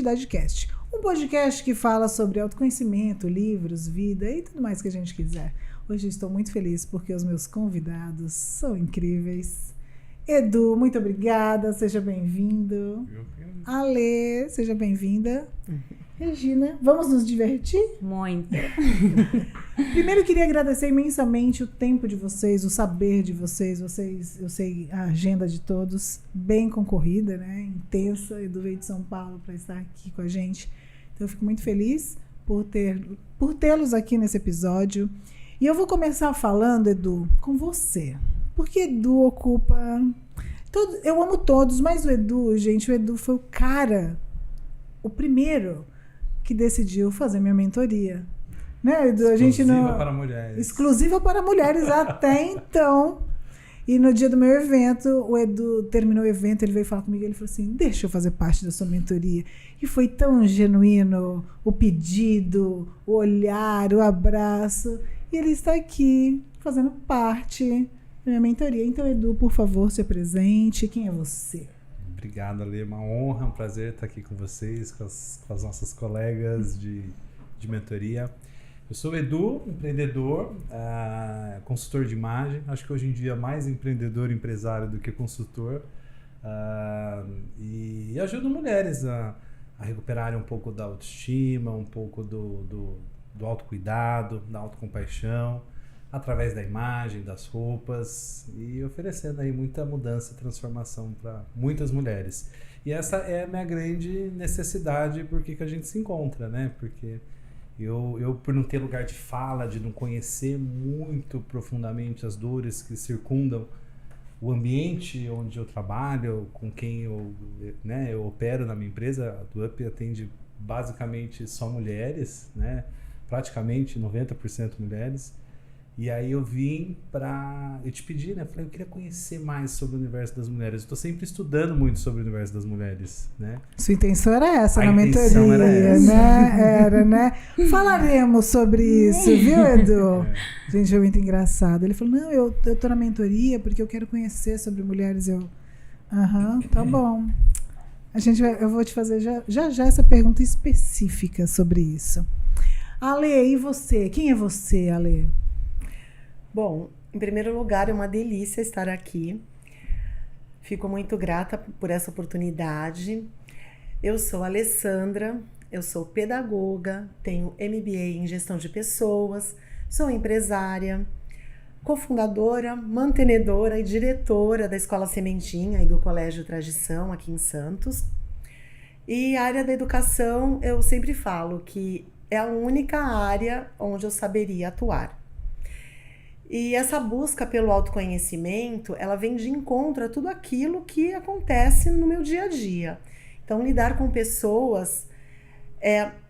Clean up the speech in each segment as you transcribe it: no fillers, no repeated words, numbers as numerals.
Identidade Cast. Um podcast que fala sobre autoconhecimento, livros, vida e tudo mais que a gente quiser. Hoje estou muito feliz porque os meus convidados são incríveis. Edu, muito obrigada, seja bem-vindo. Ale, seja bem-vinda. Regina, vamos nos divertir? Muito. Primeiro eu queria agradecer imensamente o tempo de vocês, o saber de vocês. Eu sei a agenda de todos, bem concorrida, né? Intensa. Edu veio de São Paulo para estar aqui com a gente. Então eu fico muito feliz por tê-los aqui nesse episódio. E eu vou começar falando, Edu, com você. Porque Edu ocupa... eu amo todos, mas o Edu, gente, o Edu foi o primeiro que decidiu fazer minha mentoria. Né, Edu? Exclusiva para mulheres. Exclusiva para mulheres até então. E no dia do meu evento, o Edu terminou o evento, ele veio falar comigo, ele falou assim, deixa eu fazer parte da sua mentoria. E foi tão genuíno o pedido, o olhar, o abraço. E ele está aqui fazendo parte da minha mentoria. Então, Edu, por favor, se apresente. Quem é você? Obrigado, Ale. É uma honra, um prazer estar aqui com vocês, com as nossas colegas de mentoria. Eu sou o Edu, empreendedor, consultor de imagem. Acho que hoje em dia mais empreendedor e empresário do que consultor. E ajudo mulheres a recuperarem um pouco da autoestima, um pouco do autocuidado, da autocompaixão, através da imagem, das roupas e oferecendo aí muita mudança e transformação para muitas mulheres. E essa é a minha grande necessidade porque que a gente se encontra, né? Porque eu por não ter lugar de fala, de não conhecer muito profundamente as dores que circundam o ambiente onde eu trabalho, com quem eu opero na minha empresa, a DoUp atende basicamente só mulheres, né? Praticamente 90% mulheres. E aí eu te pedi, né? Falei, eu queria conhecer mais sobre o universo das mulheres. Eu estou sempre estudando muito sobre o universo das mulheres, né? Sua intenção era essa na mentoria, né? Né? Falaremos sobre isso, viu, Edu? Gente, foi muito engraçado. Ele falou, não, eu tô na mentoria porque eu quero conhecer sobre mulheres. Tá bom. Eu vou te fazer já essa pergunta específica sobre isso. Ale, e você? Quem é você, Ale? Bom, em primeiro lugar, é uma delícia estar aqui. Fico muito grata por essa oportunidade. Eu sou a Alessandra, eu sou pedagoga, tenho MBA em gestão de pessoas, sou empresária, cofundadora, mantenedora e diretora da Escola Sementinha e do Colégio Tradição aqui em Santos. E a área da educação, eu sempre falo que é a única área onde eu saberia atuar. E essa busca pelo autoconhecimento, ela vem de encontro a tudo aquilo que acontece no meu dia a dia. Então, lidar com pessoas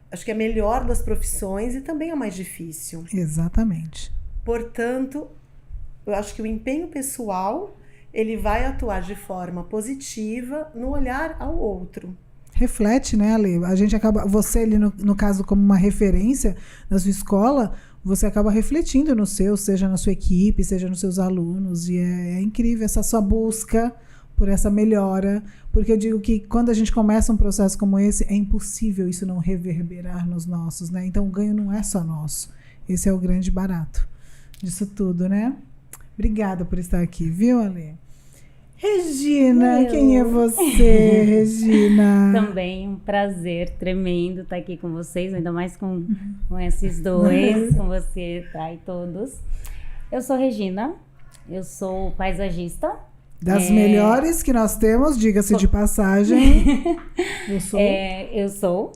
acho que é a melhor das profissões e também a mais difícil. Exatamente. Portanto, eu acho que o empenho pessoal, ele vai atuar de forma positiva no olhar ao outro. Reflete, né, Ale? A gente acaba, você ali no caso como uma referência na sua escola, você acaba refletindo no seja na sua equipe, seja nos seus alunos, e é incrível essa sua busca por essa melhora, porque eu digo que quando a gente começa um processo como esse, é impossível isso não reverberar nos nossos, né? Então o ganho não é só nosso, esse é o grande barato disso tudo, né? Obrigada por estar aqui, viu, Ale? Regina, quem é você, Regina? Também um prazer tremendo estar aqui com vocês, ainda mais com esses dois, com você, tá, e todos. Eu sou Regina, eu sou paisagista. Das melhores que nós temos, diga-se de passagem. Eu sou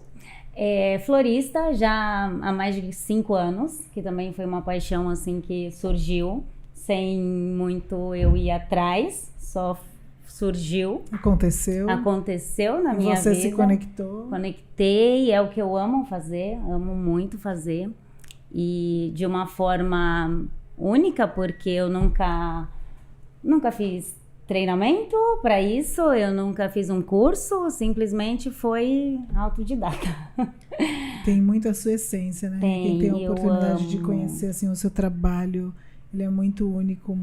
florista já há mais de 5 anos, que também foi uma paixão assim que surgiu sem muito eu ir atrás. Só surgiu. Aconteceu na minha vida. Você se conectou. Conectei, é o que eu amo fazer, amo muito fazer. E de uma forma única, porque eu nunca fiz treinamento para isso, eu nunca fiz um curso, simplesmente foi autodidata. Tem muito a sua essência, né? Quem tem a oportunidade de conhecer assim, o seu trabalho, ele é muito único,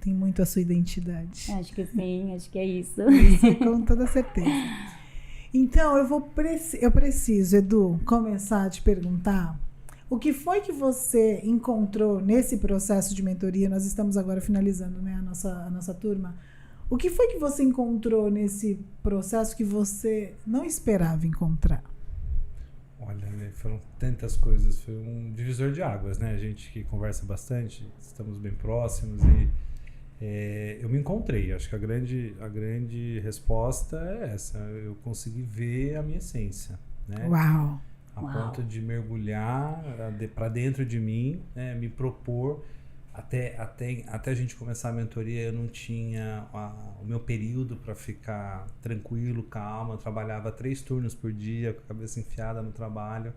tem muito a sua identidade. Acho que sim, acho que é isso. Isso, com toda certeza. Então, eu preciso, Edu, começar a te perguntar o que foi que você encontrou nesse processo de mentoria. Nós estamos agora finalizando, né, a nossa turma. O que foi que você encontrou nesse processo que você não esperava encontrar? Olha, foram tantas coisas, foi um divisor de águas, né? A gente que conversa bastante, estamos bem próximos e eu me encontrei. Acho que a grande resposta é essa. Eu consegui ver a minha essência, né? Uau! A ponto de mergulhar para dentro de mim, né? Me propor. Até a gente começar a mentoria, eu não tinha o meu período para ficar tranquilo, calmo. Eu trabalhava 3 turnos por dia, com a cabeça enfiada no trabalho.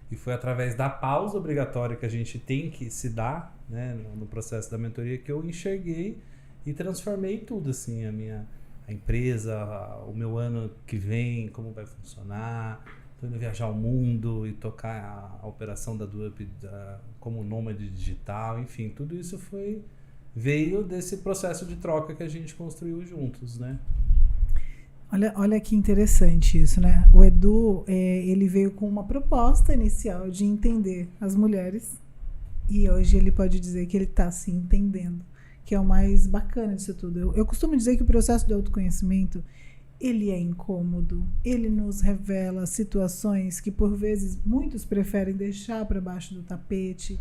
E foi através da pausa obrigatória que a gente tem que se dar, né, no processo da mentoria, que eu enxerguei e transformei tudo, assim, a empresa, o meu ano que vem, como vai funcionar. Estou indo viajar o mundo e tocar a operação da DoUp como nômade digital. Enfim, tudo isso veio desse processo de troca que a gente construiu juntos, né? Olha que interessante isso, né? O Edu, ele veio com uma proposta inicial de entender as mulheres e hoje ele pode dizer que ele está se entendendo, que é o mais bacana disso tudo. Eu costumo dizer que o processo do autoconhecimento, ele é incômodo, ele nos revela situações que por vezes muitos preferem deixar para baixo do tapete,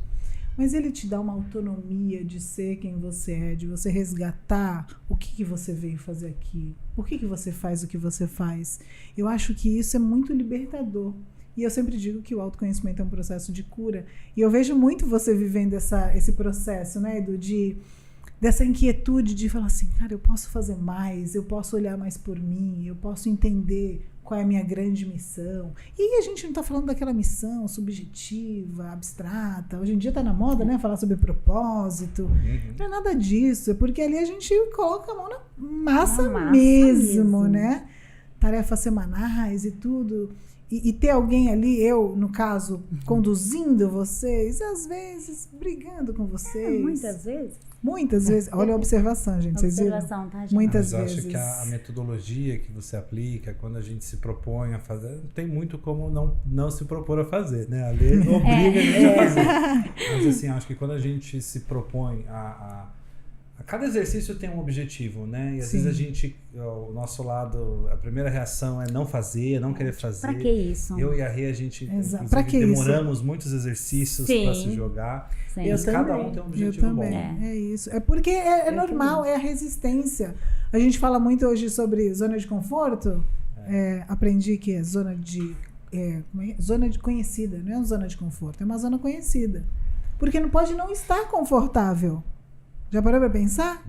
mas ele te dá uma autonomia de ser quem você é, de você resgatar o que você veio fazer aqui, por que você faz o que você faz. Eu acho que isso é muito libertador. E eu sempre digo que o autoconhecimento é um processo de cura. E eu vejo muito você vivendo esse processo, né, Edu, dessa inquietude de falar assim, cara, eu posso fazer mais, eu posso olhar mais por mim, eu posso entender qual é a minha grande missão. E a gente não está falando daquela missão subjetiva, abstrata. Hoje em dia está na moda, né, falar sobre propósito. Não é nada disso, é porque ali a gente coloca a mão na massa mesmo, né? Tarefas semanais e tudo. E ter alguém ali, eu, no caso, conduzindo vocês, às vezes brigando com vocês. Muitas vezes. Olha a observação, gente. Vocês viram? Tá, gente? Muitas Mas vezes. acho que a metodologia que você aplica, quando a gente se propõe a fazer, não tem muito como não se propor a fazer, né? A lei obriga a gente a fazer. Mas assim, acho que quando a gente se propõe cada exercício tem um objetivo, né? E às vezes o nosso lado, a primeira reação é não fazer, não querer fazer. Pra que isso? Eu e a Rê, a gente demoramos muitos exercícios para se jogar. Sim. Mas cada um tem um objetivo bom. É isso. É porque é normal, é a resistência. A gente fala muito hoje sobre zona de conforto. Aprendi que é zona de conhecida, não é uma zona de conforto, é uma zona conhecida. Porque não pode não estar confortável. Já parou para pensar?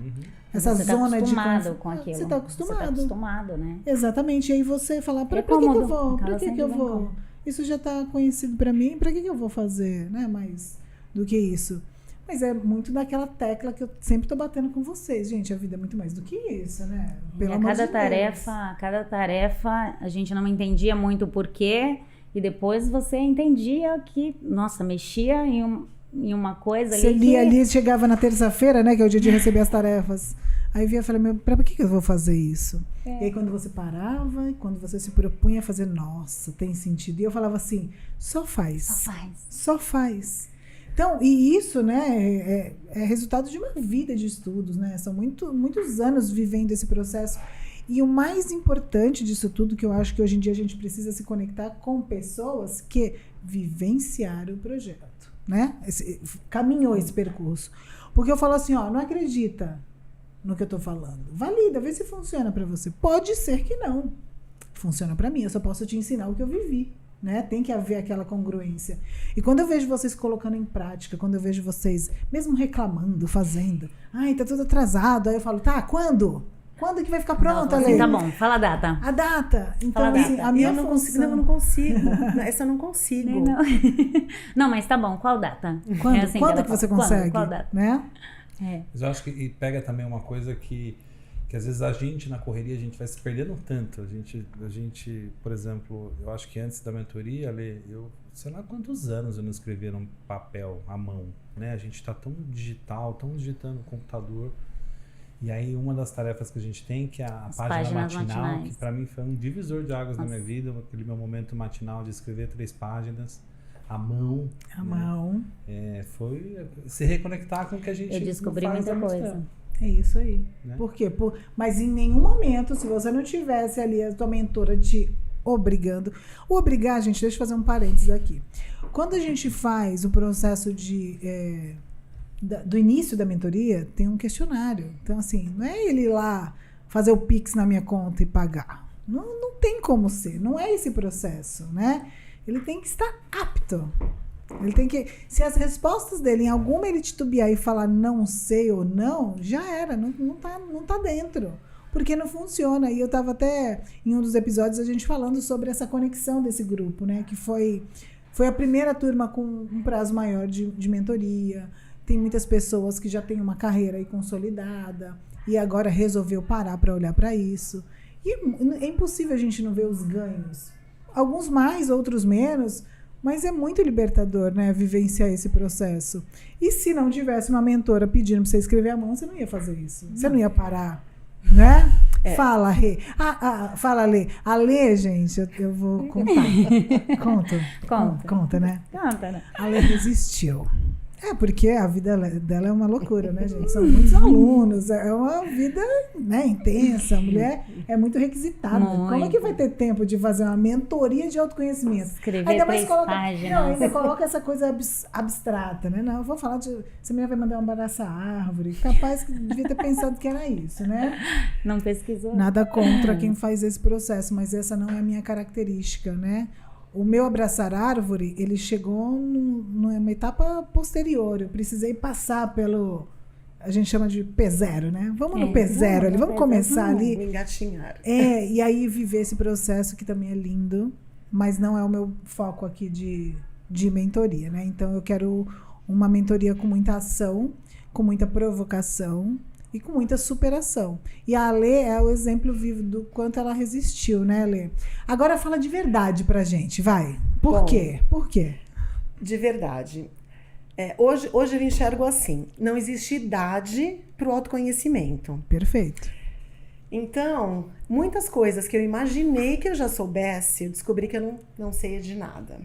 Essa você zona de conforto com aquilo. Você está acostumado. Você tá acostumado, né? Exatamente. E aí você fala, para que eu vou? Para que eu vou? Isso já está conhecido para mim, para que eu vou fazer, né? Mais do que isso. Mas é muito daquela tecla que eu sempre estou batendo com vocês. Gente, a vida é muito mais do que isso, né? Pelo amor de Deus. Cada tarefa, a gente não entendia muito o porquê, e depois você entendia que, nossa, mexia em uma coisa ali. Você lia ali, chegava na terça-feira, né, que é o dia de receber as tarefas. Aí eu via e falei, pra que eu vou fazer isso? E aí quando você parava, quando você se propunha a fazer, nossa, tem sentido. E eu falava assim, só faz. Então, e isso, né, é resultado de uma vida de estudos, né? São muitos anos vivendo esse processo. E o mais importante disso tudo, que eu acho que hoje em dia a gente precisa se conectar com pessoas que vivenciaram o projeto. Né? Caminhou esse percurso. Porque eu falo assim, não acredita no que eu estou falando. Valida, vê se funciona para você. Pode ser que não. Funciona para mim, eu só posso te ensinar o que eu vivi. Né? Tem que haver aquela congruência. E quando eu vejo vocês colocando em prática, quando eu vejo vocês mesmo reclamando, fazendo, tá tudo atrasado, aí eu falo, tá, quando? Quando que vai ficar pronta, Ale? Tá bom, fala a data. A data. Então, fala a assim, data. a minha eu não consigo. Essa eu não consigo. Não, mas tá bom, qual data? Quando, quando que você consegue? Qual data? Né? Mas eu acho que pega também uma coisa que às vezes a gente, na correria, a gente vai se perdendo tanto. A gente, por exemplo, eu acho que antes da mentoria, Ale, eu sei lá quantos anos eu não escrevia num papel à mão, né? A gente tá tão digital, tão digitando no computador. E aí uma das tarefas que a gente tem, que é a página páginas matinal, matinais. que para mim foi um divisor de águas na minha vida, aquele meu momento matinal de escrever 3 páginas, à mão. A mão. Foi se reconectar com o que a gente Eu descobri faz muita há muito coisa. tempo. É isso aí. Né? Por quê? Mas em nenhum momento, se você não tivesse ali a tua mentora te obrigando. O obrigar, gente, deixa eu fazer um parênteses aqui. Quando a gente faz o processo do início da mentoria, tem um questionário. Então, assim, não é ele ir lá fazer o Pix na minha conta e pagar. Não tem como ser. Não é esse processo, né? Ele tem que estar apto. Ele tem que... Se as respostas dele, em alguma ele titubear e falar não sei ou não, já era. Não tá dentro. Porque não funciona. E eu estava até, em um dos episódios, a gente falando sobre essa conexão desse grupo, né? Que foi a primeira turma com um prazo maior de mentoria. Tem muitas pessoas que já têm uma carreira aí consolidada e agora resolveu parar para olhar para isso. E é impossível a gente não ver os ganhos. Alguns mais, outros menos, mas é muito libertador, né? Vivenciar esse processo. E se não tivesse uma mentora pedindo para você escrever à mão, você não ia fazer isso. Você não ia parar, né? Fala, Rê. Fala, Lê. A Lê, gente, eu vou contar. Conta, né? Conta, né? A Lê resistiu. Porque a vida dela é uma loucura, né, gente? São muitos alunos, é uma vida, né, intensa. A mulher é muito requisitada. Muito. Como é que vai ter tempo de fazer uma mentoria de autoconhecimento? Escrever Ainda mais 3 páginas. Não, ainda coloca essa coisa abstrata, né? Não, eu vou falar de... Essa menina vai mandar um abraço à árvore. Capaz que devia ter pensado que era isso, né? Não pesquisou. Nada contra quem faz esse processo, mas essa não é a minha característica, né? O meu abraçar árvore, ele chegou numa etapa posterior. Eu precisei passar pelo... A gente chama de P0, né? Vamos no P0 ali, vamos começar ali. Engatinhar. E aí viver esse processo que também é lindo, mas não é o meu foco aqui de mentoria, né? Então eu quero uma mentoria com muita ação, com muita provocação e com muita superação. E a Lê é o exemplo vivo do quanto ela resistiu, né, Lê? Agora fala de verdade pra gente, vai. Por quê? Por quê? De verdade. Hoje eu enxergo assim, não existe idade para o autoconhecimento. Perfeito. Então, muitas coisas que eu imaginei que eu já soubesse, eu descobri que eu não sei de nada.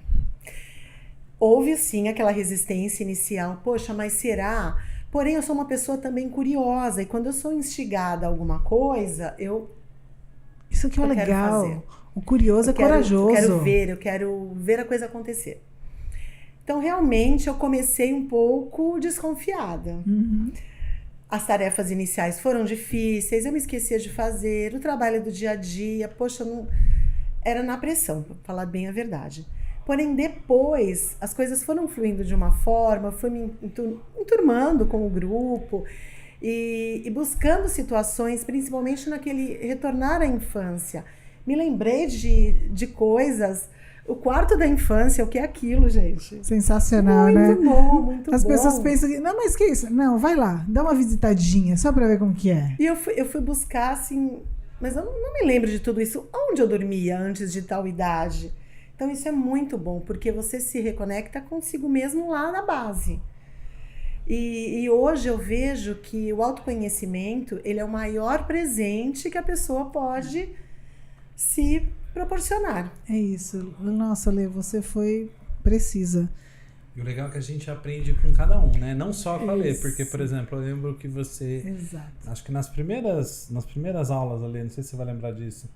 Houve, sim, aquela resistência inicial. Poxa, mas será? Porém, eu sou uma pessoa também curiosa. E quando eu sou instigada a alguma coisa, Isso que é eu quero legal. fazer. O curioso é corajoso. Eu quero ver a coisa acontecer. Então, realmente, eu comecei um pouco desconfiada. Uhum. As tarefas iniciais foram difíceis, eu me esquecia de fazer, o trabalho do dia a dia, poxa, era na pressão, para falar bem a verdade. Porém, depois, as coisas foram fluindo de uma forma, eu fui me enturmando com o grupo e buscando situações, principalmente naquele retornar à infância. Me lembrei de coisas, o quarto da infância, o que é aquilo, gente? Sensacional, muito né? Bom, muito bom. As pessoas pensam que, não, mas que isso? Não, vai lá, dá uma visitadinha, só pra ver como que é. E eu fui buscar, assim, mas eu não me lembro de tudo isso. Onde eu dormia antes de tal idade? Então isso é muito bom, porque você se reconecta consigo mesmo lá na base. E hoje eu vejo que o autoconhecimento, ele é o maior presente que a pessoa pode se proporcionar. É isso. Nossa, Lê, você foi precisa. E o legal é que a gente aprende com cada um, né? Não só com a Lê, Isso. porque, por exemplo, eu lembro que você... Exato. Acho que nas primeiras aulas, Lê, não sei se você vai lembrar disso,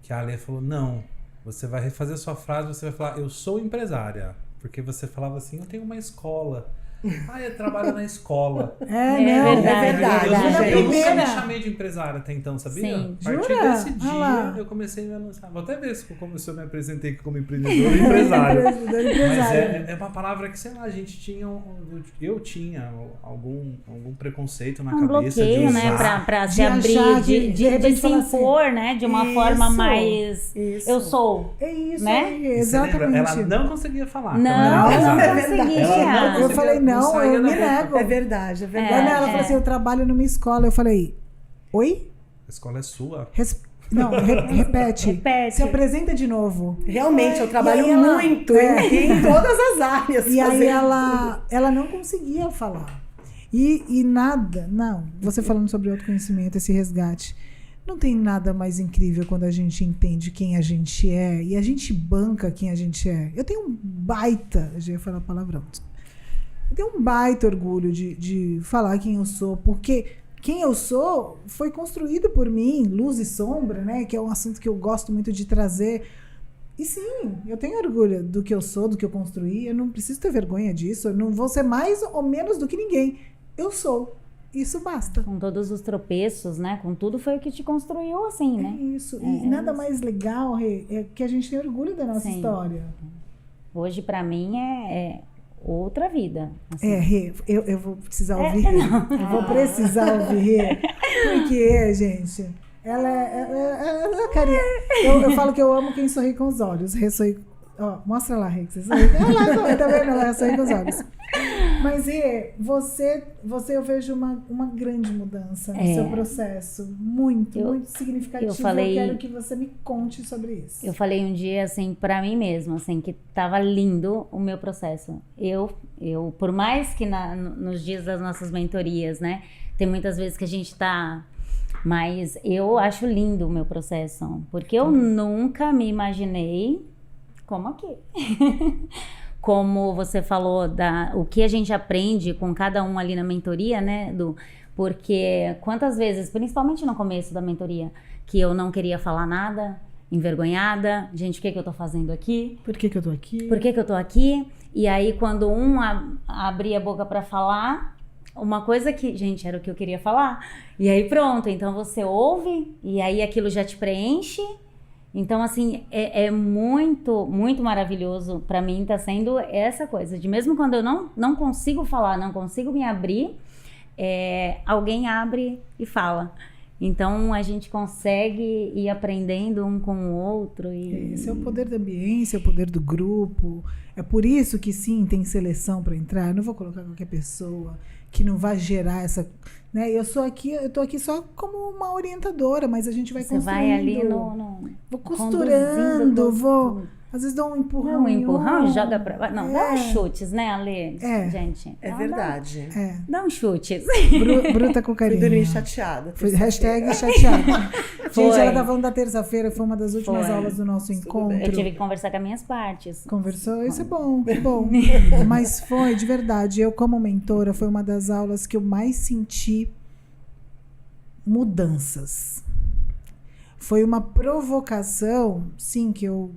que a Lê falou, não, você vai refazer sua frase, você vai falar, eu sou empresária. Porque você falava assim, eu tenho uma escola. Eu trabalho na escola. Não, verdade, Eu nunca gente. me chamei de empresária até então, sabia? Sim. A partir Jura? desse Ah dia, lá. eu comecei a me anunciar. Vou até ver se eu me apresentei como empreendedor e empresário. Mas é uma palavra que, sei lá, a gente tinha... Eu tinha algum preconceito na cabeça de bloqueio, usar. né? Pra De se abrir, achar, de de repente se falar assim, impor, né? De uma forma isso, mais... isso. Eu sou. É isso Né? aí, E você lembra? exatamente. Ela não conseguia falar. Não, ela era não empresária. conseguia. Ela não Eu falei, não, saía eu da me boca. nego. É verdade, é Aí verdade. ela falou assim, eu trabalho numa escola. Eu falei, oi? A escola é sua. Não, repete. Repete. Se apresenta de novo. Realmente, eu trabalho E aí ela- muito em todas as áreas. E aí fazendo ela não conseguia falar. E nada, não, você falando sobre autoconhecimento, esse resgate, não tem nada mais incrível quando a gente entende quem a gente é e a gente banca quem a gente é. Eu tenho um baita, eu já ia falar palavrão, eu tenho um baita orgulho de falar quem eu sou, porque quem eu sou foi construído por mim, luz e sombra, né? Que é um assunto que eu gosto muito de trazer. E sim, eu tenho orgulho do que eu sou, do que eu construí. Eu não preciso ter vergonha disso. Eu não vou ser mais ou menos do que ninguém. Eu sou. Isso basta. Com todos os tropeços, né? Com tudo foi o que te construiu assim, né? É isso. E nada mais legal, Rê, é que a gente tem orgulho da nossa Sim. história. Hoje, pra mim, é outra vida. Assim. Rê, eu vou precisar ouvir Rê. Eu vou precisar ouvir Rê. Porque, gente, ela carinha. Eu falo que eu amo quem sorri com os olhos. Rê sorri. Ó, mostra lá, Rê, que você sorri. Ela tá vendo? Ela sorri com os olhos. Mas, Rê, você eu vejo uma grande mudança no seu processo. Muito significativo. Eu quero que você me conte sobre isso. Eu falei um dia, assim, pra mim mesma, assim, que tava lindo o meu processo. Eu por mais que nos dias das nossas mentorias, né, tem muitas vezes que a gente tá... Mas eu acho lindo o meu processo, porque eu nunca me imaginei como aqui. Como você falou, o que a gente aprende com cada um ali na mentoria, né, porque quantas vezes, principalmente no começo da mentoria, que eu não queria falar nada, envergonhada, gente, o que eu tô fazendo aqui? Por que eu tô aqui? Por que eu tô aqui? E aí, quando abria a boca pra falar, uma coisa que, gente, era o que eu queria falar, e aí pronto, então você ouve, e aí aquilo já te preenche. Então, assim, é muito, muito maravilhoso pra mim, tá sendo essa coisa de mesmo quando eu não consigo falar, não consigo me abrir, alguém abre e fala. Então, a gente consegue ir aprendendo um com o outro. Esse é o poder da ambiência, é o poder do grupo. É por isso que, sim, tem seleção para entrar. Eu não vou colocar qualquer pessoa que não vai gerar essa... Né? Eu tô aqui só como uma orientadora, mas a gente vai construindo. Você vai ali vou costurando, às vezes dou um empurrão. Um empurrão e joga pra... Não, dá uns chutes, né, Ale? Gente. É verdade. Dá uns chutes. Bruta com carinho. Fui dormir chateada. Hashtag chateada. Gente, ela tá falando da terça-feira, foi uma das últimas aulas do nosso encontro. Eu tive que conversar com as minhas partes. Conversou? Isso é bom. Mas foi, de verdade, eu como mentora, foi uma das aulas que eu mais senti mudanças. Foi uma provocação, sim, que o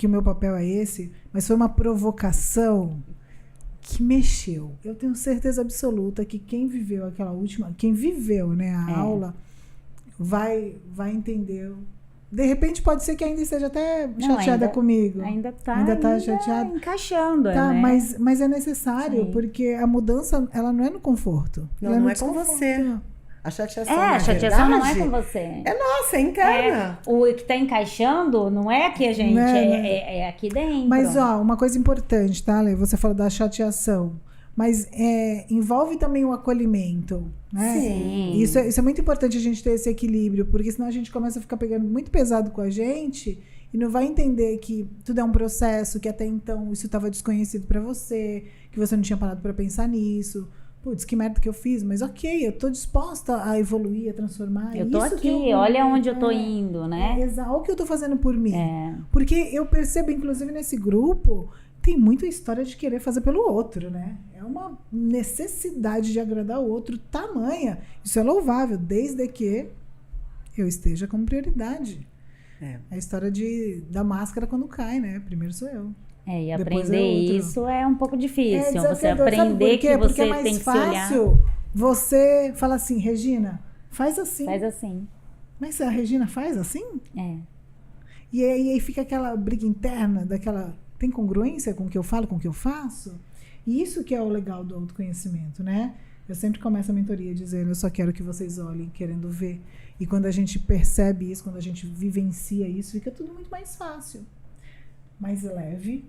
meu papel é esse, mas foi uma provocação que mexeu. Eu tenho certeza absoluta que quem viveu né, a aula vai entender. De repente pode ser que ainda esteja até chateada comigo. Ainda tá chateada. Encaixando, tá, né? Mas é necessário, porque a mudança, ela não é no conforto. Não é com você. A chateação, a chateação não é com você. É nossa, é interna. O que tá encaixando não é aqui a gente, é aqui dentro. Mas, uma coisa importante, tá, Lê? Você falou da chateação. Mas envolve também o acolhimento, né? Sim. Isso é muito importante a gente ter esse equilíbrio, porque senão a gente começa a ficar pegando muito pesado com a gente e não vai entender que tudo é um processo, que até então isso estava desconhecido para você, que você não tinha parado para pensar nisso. Putz, que merda que eu fiz, mas ok, eu tô disposta a evoluir, a transformar. Eu tô aqui, olha onde eu tô indo, né? Olha o que eu tô fazendo por mim. Porque eu percebo, inclusive, nesse grupo, tem muita história de querer fazer pelo outro, né? É uma necessidade de agradar o outro tamanha. Isso é louvável, desde que eu esteja como prioridade. É a história da máscara quando cai, né? Primeiro sou eu. E aprender isso é um pouco difícil. Você aprender que Porque você tem que se olhar. Você fala assim, Regina, faz assim. Faz assim. Mas a Regina faz assim? E aí fica aquela briga interna, tem congruência com o que eu falo, com o que eu faço? E isso que é o legal do autoconhecimento, né? Eu sempre começo a mentoria dizendo, eu só quero que vocês olhem, querendo ver. E quando a gente percebe isso, quando a gente vivencia isso, fica tudo muito mais fácil. Mais leve,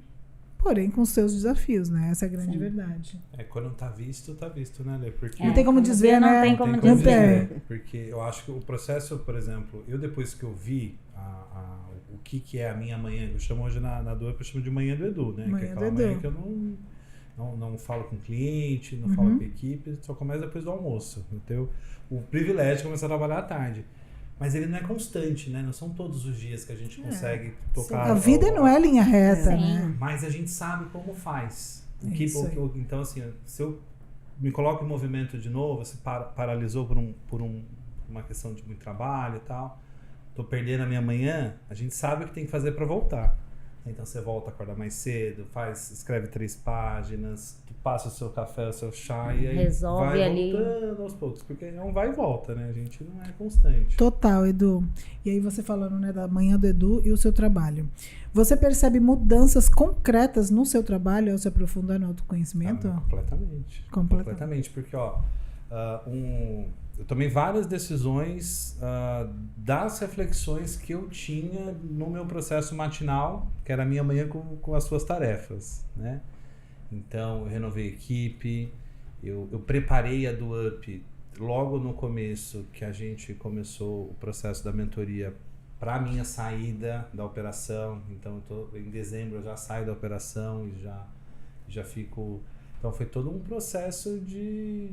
porém com seus desafios, né? Essa é a grande verdade. Quando tá visto, né, Lê? Porque não tem como desver, né? Não tem como desver. Porque eu acho que o processo, por exemplo, depois que eu vi o que é a minha manhã, eu chamo hoje na Doep, eu chamo de manhã do Edu, né? Manhã que é aquela do Edu. manhã que eu não falo com o cliente, não falo com a equipe, só começo depois do almoço. Eu tenho o privilégio de começar a trabalhar à tarde. Mas ele não é constante, né? Não são todos os dias que a gente consegue tocar. A vida não é linha reta, Sim. né? Mas a gente sabe como faz. Então, assim, se eu me coloco em movimento de novo, se paralisou por uma questão de muito trabalho e tal, tô perdendo a minha manhã, a gente sabe o que tem que fazer para voltar. Então você volta, acorda mais cedo, escreve 3 páginas, tu passa o seu café, o seu chá e aí Resolve vai ali. voltando aos poucos, porque não vai e volta, né? A gente não é constante. Total, Edu. E aí você falando, né, da manhã do Edu e o seu trabalho. Você percebe mudanças concretas no seu trabalho ao se aprofundar no autoconhecimento? Completamente, porque eu tomei várias decisões das reflexões que eu tinha no meu processo matinal, que era a minha manhã com as suas tarefas, né? Então, eu renovei a equipe, eu preparei a do Up logo no começo, que a gente começou o processo da mentoria para a minha saída da operação. Então, em dezembro eu já saio da operação e já fico... Então foi todo um processo de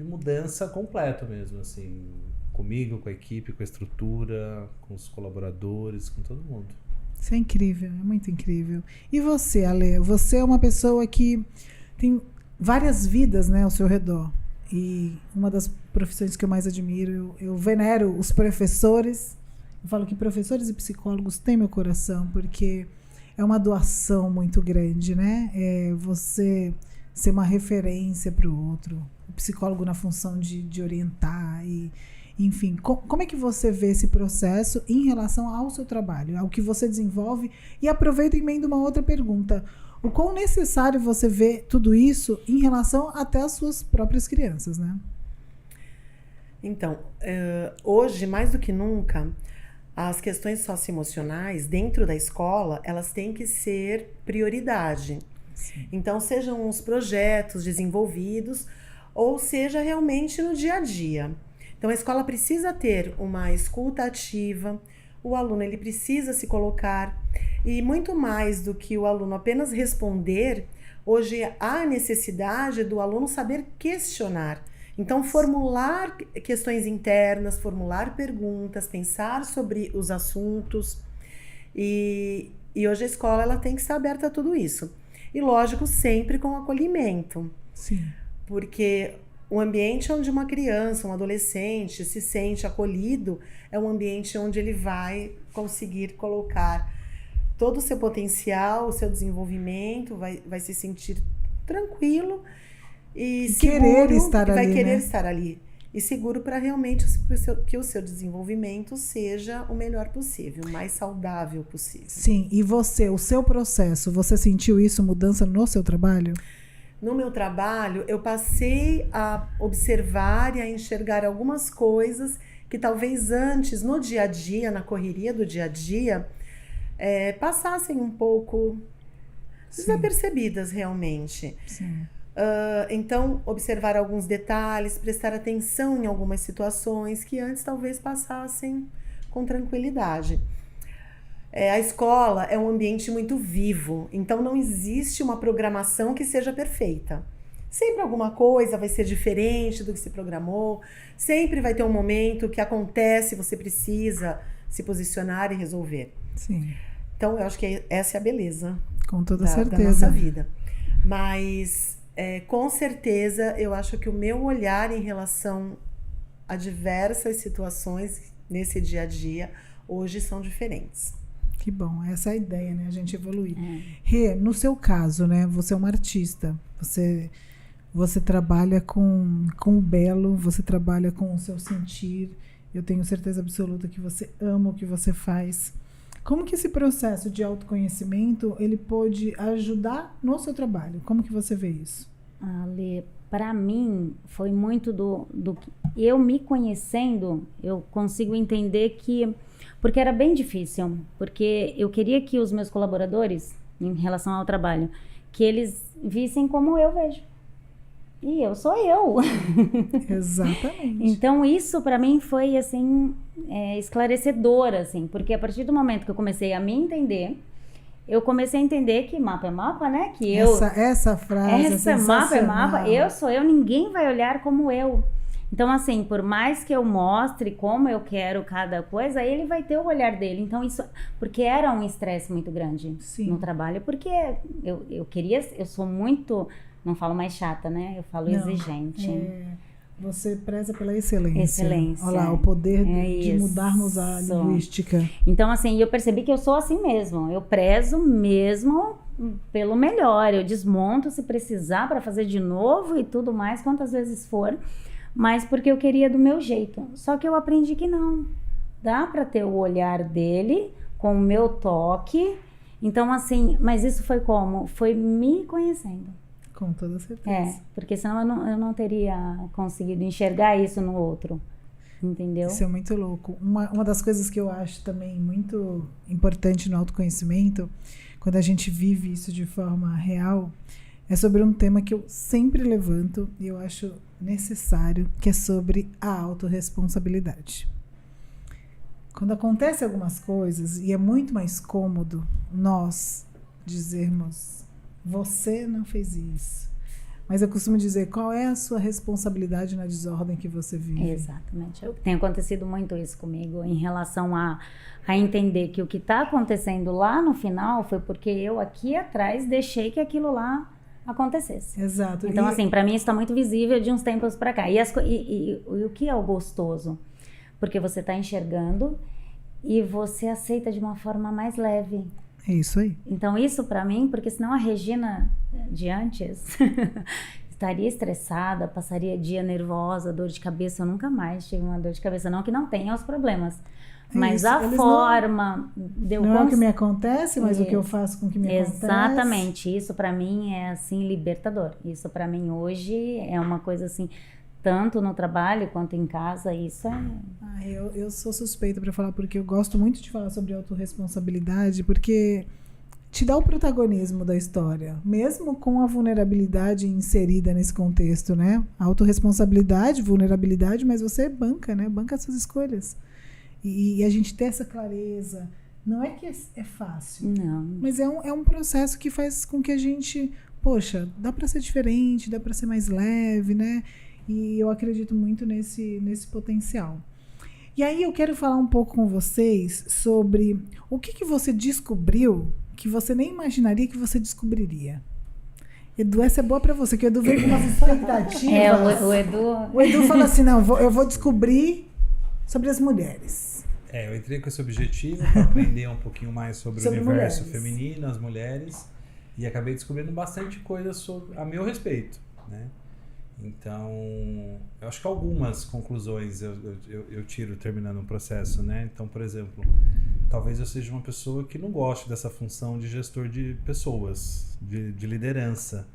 mudança completo mesmo, assim, comigo, com a equipe, com a estrutura, com os colaboradores, com todo mundo. Isso é incrível, é muito incrível. E você, Ale? Você é uma pessoa que tem várias vidas, né, ao seu redor. E uma das profissões que eu mais admiro, eu venero os professores. Eu falo que professores e psicólogos têm meu coração, porque... é uma doação muito grande, né? Você ser uma referência para o outro. O psicólogo na função de orientar. Enfim, como é que você vê esse processo em relação ao seu trabalho, ao que você desenvolve? E aproveito e emendo uma outra pergunta. O quão necessário você vê tudo isso em relação até às suas próprias crianças, né? Então, hoje, mais do que nunca... as questões socioemocionais dentro da escola, elas têm que ser prioridade. Sim. Então, sejam os projetos desenvolvidos ou seja realmente no dia a dia. Então, a escola precisa ter uma escuta ativa, o aluno ele precisa se colocar e muito mais do que o aluno apenas responder, hoje há a necessidade do aluno saber questionar. Então, formular questões internas, formular perguntas, pensar sobre os assuntos. E hoje a escola ela tem que estar aberta a tudo isso. E, lógico, sempre com acolhimento. Sim. Porque o ambiente onde uma criança, um adolescente se sente acolhido é um ambiente onde ele vai conseguir colocar todo o seu potencial, o seu desenvolvimento, vai se sentir tranquilo. E querer estar ali, vai querer né? estar ali. E seguro para realmente que o seu desenvolvimento seja o melhor possível, o mais saudável possível. Sim, e você, o seu processo, você sentiu isso, mudança no seu trabalho? No meu trabalho, eu passei a observar e a enxergar algumas coisas que talvez antes, no dia a dia, na correria do dia a dia, passassem um pouco desapercebidas realmente. Sim. Então, observar alguns detalhes, prestar atenção em algumas situações que antes talvez passassem com tranquilidade. A escola é um ambiente muito vivo, então não existe uma programação que seja perfeita. Sempre alguma coisa vai ser diferente do que se programou, sempre vai ter um momento que acontece, você precisa se posicionar e resolver. Sim. Então, eu acho que essa é a beleza com toda da certeza. nossa vida. Mas... com certeza, eu acho que o meu olhar em relação a diversas situações nesse dia a dia, hoje são diferentes. Que bom, essa é a ideia, né? A gente evoluir. Rê, no seu caso, né? Você é uma artista, você trabalha com o belo, você trabalha com o seu sentir. Eu tenho certeza absoluta que você ama o que você faz. Como que esse processo de autoconhecimento, ele pode ajudar no seu trabalho? Como que você vê isso? Ale, para mim, foi muito do que eu me conhecendo, eu consigo entender que... Porque era bem difícil, porque eu queria que os meus colaboradores, em relação ao trabalho, que eles vissem como eu vejo. E eu sou eu. Exatamente. Então, isso para mim foi, assim, esclarecedor, assim, porque a partir do momento que eu comecei a me entender, eu comecei a entender que mapa é mapa, né? Que Essa frase essa mapa é mapa, eu sou eu, ninguém vai olhar como eu. Então, assim, por mais que eu mostre como eu quero cada coisa, ele vai ter o olhar dele. Então, isso... Porque era um estresse muito grande no trabalho. Porque eu queria... Eu sou muito... Não falo mais chata, né? Eu falo exigente. Você preza pela excelência. Excelência. Olha lá, o poder de mudarmos a linguística. Então, assim, eu percebi que eu sou assim mesmo. Eu prezo mesmo pelo melhor. Eu desmonto se precisar para fazer de novo e tudo mais, quantas vezes for. Mas porque eu queria do meu jeito. Só que eu aprendi que não. Dá para ter o olhar dele com o meu toque. Então, assim, mas isso foi como? Foi me conhecendo. Com toda certeza. Porque senão eu não teria conseguido enxergar isso no outro. Entendeu? Isso é muito louco. Uma das coisas que eu acho também muito importante no autoconhecimento, quando a gente vive isso de forma real, é sobre um tema que eu sempre levanto e eu acho necessário, que é sobre a autorresponsabilidade. Quando acontecem algumas coisas, e é muito mais cômodo nós dizermos, você não fez isso. Mas eu costumo dizer, qual é a sua responsabilidade na desordem que você vive? Exatamente. Tem acontecido muito isso comigo em relação a entender que o que está acontecendo lá no final foi porque eu aqui atrás deixei que aquilo lá acontecesse. Exato. Então, assim, para mim isso está muito visível de uns tempos para cá. E o que é o gostoso? Porque você está enxergando e você aceita de uma forma mais leve. É isso aí. Então, isso para mim, porque senão a Regina de antes estaria estressada, passaria dia nervosa, dor de cabeça. Eu nunca mais tive uma dor de cabeça. Não que não tenha os problemas. Mas isso, a forma... Não é o que me acontece, mas o que eu faço com o que me acontece. Exatamente. Isso para mim é, assim, libertador. Isso para mim hoje é uma coisa, assim, tanto no trabalho quanto em casa, isso é... Eu sou suspeita para falar, porque eu gosto muito de falar sobre autorresponsabilidade, porque te dá o protagonismo da história, mesmo com a vulnerabilidade inserida nesse contexto, né? Autorresponsabilidade, vulnerabilidade, mas você banca, né? Banca as suas escolhas. E a gente ter essa clareza, não é que é fácil, não, mas é um processo que faz com que a gente, poxa, dá para ser diferente, dá para ser mais leve, né? E eu acredito muito nesse potencial. E aí eu quero falar um pouco com vocês sobre o que você descobriu que você nem imaginaria que você descobriria. Edu, essa é boa para você, que o Edu veio com umas expectativas. O Edu fala assim, não, eu vou descobrir sobre as mulheres. Eu entrei com esse objetivo para aprender um pouquinho mais sobre o universo feminino, as mulheres, e acabei descobrindo bastante coisa a meu respeito, né? Então, eu acho que algumas conclusões eu tiro terminando o processo, né? Então, por exemplo, talvez eu seja uma pessoa que não goste dessa função de gestor de pessoas, de liderança,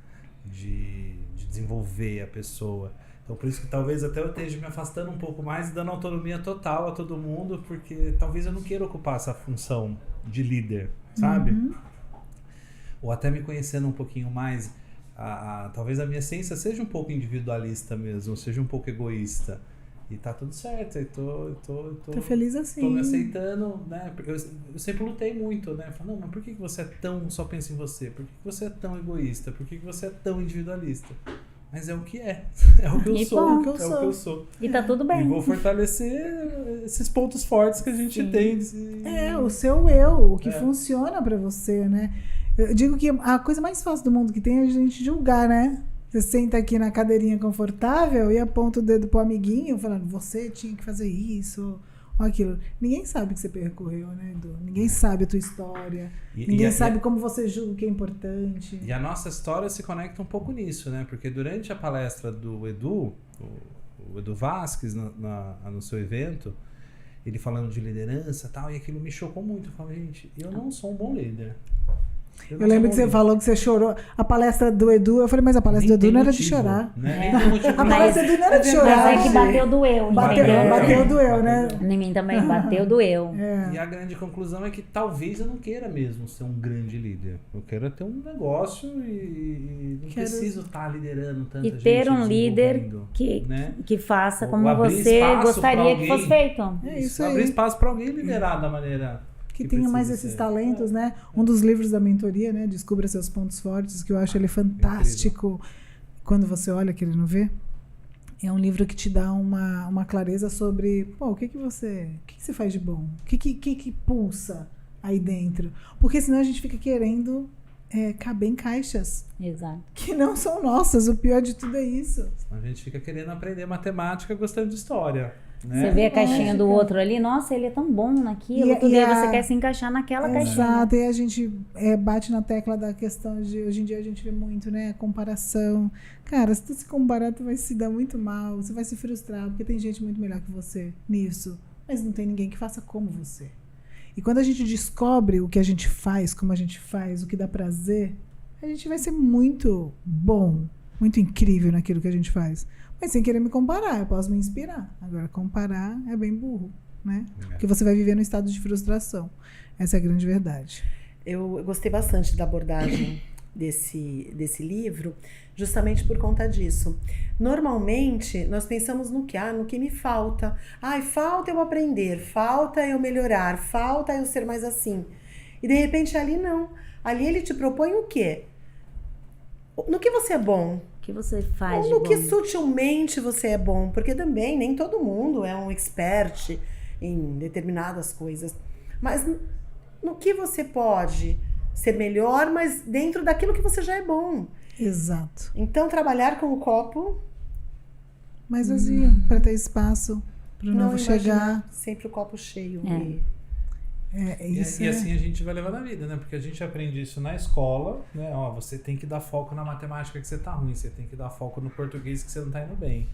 de desenvolver a pessoa. Então, por isso que talvez até eu esteja me afastando um pouco mais e dando autonomia total a todo mundo, porque talvez eu não queira ocupar essa função de líder, sabe? Uhum. Ou até me conhecendo um pouquinho mais, talvez a minha essência seja um pouco individualista mesmo, seja um pouco egoísta. E tá tudo certo, eu tô feliz assim. Tô me aceitando, né? Eu sempre lutei muito, né? Falei, não, mas por que você só pensa em você? Por que você é tão egoísta? Por que você é tão individualista? Mas é o que é. É o que eu sou. É o que eu sou. E tá tudo bem. E vou fortalecer esses pontos fortes que a gente tem. O seu eu, o que funciona pra você, né? Eu digo que a coisa mais fácil do mundo que tem é a gente julgar, né? Você senta aqui na cadeirinha confortável e aponta o dedo pro amiguinho falando, você tinha que fazer isso ou aquilo. Ninguém sabe o que você percorreu, né, Edu? Ninguém sabe a tua história. Ninguém sabe como você julga o que é importante. E a nossa história se conecta um pouco nisso, né? Porque durante a palestra do Edu, o Edu Vasquez, no seu evento, ele falando de liderança e tal, e aquilo me chocou muito. Eu falei, gente, eu não sou um bom líder. Eu lembro que você falou que você chorou. A palestra do Edu, eu falei, mas a palestra do Edu não era de chorar. Né? A palestra do Edu não era de chorar. Mas é que bateu doeu. Bateu doeu, né? Em mim também, bateu doeu. E a grande conclusão é que talvez eu não queira mesmo ser um grande líder. Eu quero ter um negócio e não preciso estar liderando tanta gente. E ter um líder que faça como você gostaria que fosse feito. É isso aí. Abrir espaço para alguém liderar da maneira que tenha mais esses talentos, né? Um dos livros da mentoria, né? Descubra seus pontos fortes, que eu acho ele fantástico. Quando você olha que ele não vê, é um livro que te dá uma clareza sobre, pô, o que você faz de bom? O que pulsa aí dentro? Porque senão a gente fica querendo caber em caixas. Exato. Que não são nossas. O pior de tudo é isso. A gente fica querendo aprender matemática gostando de história. Né? Você vê a caixinha do outro ali, nossa, ele é tão bom naquilo, tudo, e você quer se encaixar naquela caixinha. Exato, e a gente bate na tecla da questão de, hoje em dia a gente vê muito, né, a comparação. Cara, se tu se comparar, tu vai se dar muito mal, você vai se frustrar, porque tem gente muito melhor que você nisso, mas não tem ninguém que faça como você. E quando a gente descobre o que a gente faz, como a gente faz, o que dá prazer, a gente vai ser muito bom, muito incrível naquilo que a gente faz. Mas sem querer me comparar, eu posso me inspirar. Agora, comparar é bem burro, né? Porque você vai viver num estado de frustração. Essa é a grande verdade. Eu gostei bastante da abordagem desse livro, justamente por conta disso. Normalmente, nós pensamos no que me falta. Falta eu aprender, falta eu melhorar, falta eu ser mais assim. E, de repente, ali não. Ali ele te propõe o quê? No que você é bom. Que você faz ou no que sutilmente você é bom, porque também nem todo mundo é um expert em determinadas coisas, mas no que você pode ser melhor, mas dentro daquilo que você já é bom. Exato. Então trabalhar com o copo mais vazio, para ter espaço para o novo chegar. Sempre o copo cheio. E assim a gente vai levar na vida, né? Porque a gente aprende isso na escola, né? Ó, você tem que dar foco na matemática que você tá ruim, você tem que dar foco no português que você não tá indo bem.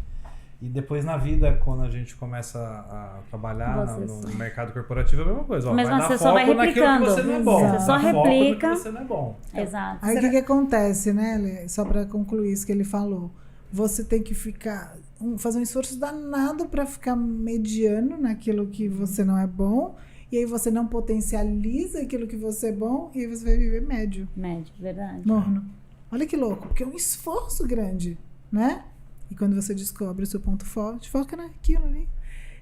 E depois na vida, quando a gente começa a trabalhar no mercado corporativo, é a mesma coisa. Ó, mas vai dar você foco só vai replicando. Naquilo que você não é bom. Você só replica. Foco no que você não é bom. Exato. Aí o que acontece, né, Lê? Só para concluir isso que ele falou. Você tem que fazer um esforço danado para ficar mediano naquilo que você não é bom. E aí você não potencializa aquilo que você é bom e aí você vai viver médio. Médio, verdade. Morno. Olha que louco, porque é um esforço grande, né? E quando você descobre o seu ponto forte, foca naquilo ali.